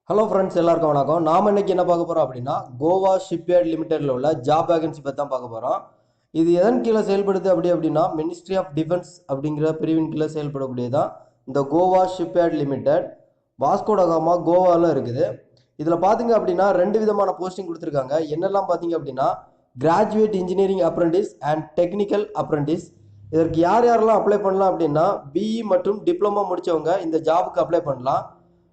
Hello friends, எல்லாருக்கும் வணக்கம். நாம் இன்னைக்கு என்ன பார்க்க போகிறோம் அப்படின்னா, கோவா ஷிப்யார்ட் லிமிடெடில் உள்ள ஜாப் வேகன்சி பற்றி தான் பார்க்க போகிறோம். இது எதன் கீழே செயல்படுது அப்படின்னா, மினிஸ்ட்ரி ஆஃப் டிஃபென்ஸ் அப்படிங்கிற பிரிவின் கீழே செயல்படக்கூடியதான் இந்த கோவா ஷிப்யார்ட் லிமிடெட். வாஸ்கோடகாமா கோவாவில் இருக்குது. இதில் பார்த்தீங்க அப்படின்னா ரெண்டு விதமான போஸ்டிங் கொடுத்துருக்காங்க. என்னெல்லாம் பார்த்தீங்க அப்படின்னா, graduate engineering apprentice and technical apprentice. இதற்கு யார் யாரெல்லாம் அப்ளை பண்ணலாம் அப்படின்னா, பிஇ மற்றும் டிப்ளமோ முடித்தவங்க இந்த ஜாபுக்கு அப்ளை பண்ணலாம்.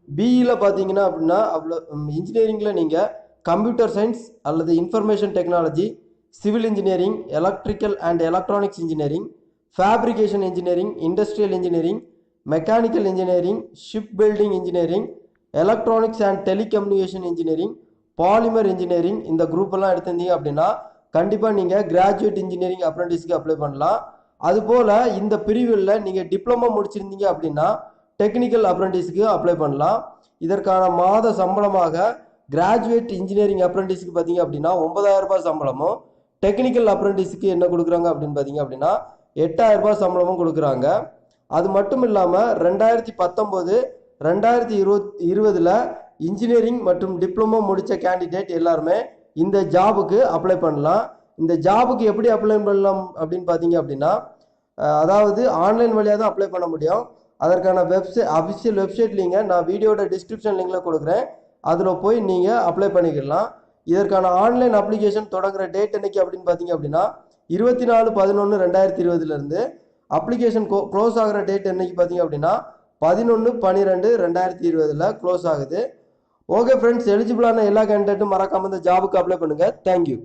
பிஇயில் பார்த்தீங்கன்னா அப்படின்னா அவ்வளோ இன்ஜினியரிங்கில் நீங்கள் கம்ப்யூட்டர் சயின்ஸ் அல்லது information technology, civil engineering, electrical and electronics engineering, fabrication engineering, industrial engineering, mechanical engineering, ship building engineering, electronics and telecommunication engineering, polymer engineering, இந்த குரூப் எல்லாம் எடுத்திருந்தீங்க அப்படின்னா கண்டிப்பாக நீங்கள் கிராஜுவேட் இன்ஜினியரிங் அப்ரெண்டிஸ்க்கு அப்ளை பண்ணலாம். அதுபோல் இந்த பிரிவில் நீங்கள் டிப்ளமோ முடிச்சிருந்தீங்க அப்படின்னா டெக்னிக்கல் அப்ரெண்டிஸ்க்கு அப்ளை பண்ணலாம். இதற்கான மாத சம்பளமாக கிராஜுவேட் இன்ஜினியரிங் அப்ரெண்டிஸ்க்கு பார்த்தீங்க அப்படின்னா 9,000 ரூபாய் சம்பளமும், டெக்னிக்கல் அப்ரெண்டிஸ்க்கு என்ன கொடுக்குறாங்க அப்படின்னு பார்த்தீங்க அப்படின்னா 8,000 ரூபாய் சம்பளமும் கொடுக்குறாங்க. அது மட்டும் இல்லாமல் 2019 2020 இன்ஜினியரிங் மற்றும் டிப்ளமோ முடித்த கேண்டிடேட் எல்லாருமே இந்த ஜாபுக்கு அப்ளை பண்ணலாம். இந்த ஜாபுக்கு எப்படி அப்ளை பண்ணலாம் அப்படின்னு பார்த்தீங்க அப்படின்னா, அதாவது ஆன்லைன் வழியாக தான் அப்ளை பண்ண முடியும். அதற்கான அஃபிஷியல் வெப்சைட் லிங்கை நான் வீடியோட டிஸ்கிரிப்ஷன் லிங்கில் கொடுக்குறேன். அதில் போய் நீங்கள் அப்ளை பண்ணிக்கலாம். இதற்கான ஆன்லைன் அப்ளிகேஷன் தொடங்குற டேட் என்னைக்கு அப்படின்னு பார்த்தீங்க அப்படின்னா 24/11/2020 அப்ளிகேஷன் க்ளோஸ் ஆகிற டேட் என்னைக்கு பார்த்தீங்க அப்படின்னா 11/12/2020 க்ளோஸ் ஆகுது. ஓகே ஃப்ரெண்ட்ஸ், எலிஜிபிளான எல்லா கேண்டிடேட்டும் மறக்காமல் இந்த ஜாபுக்கு அப்ளை பண்ணுங்கள். தேங்க்யூ.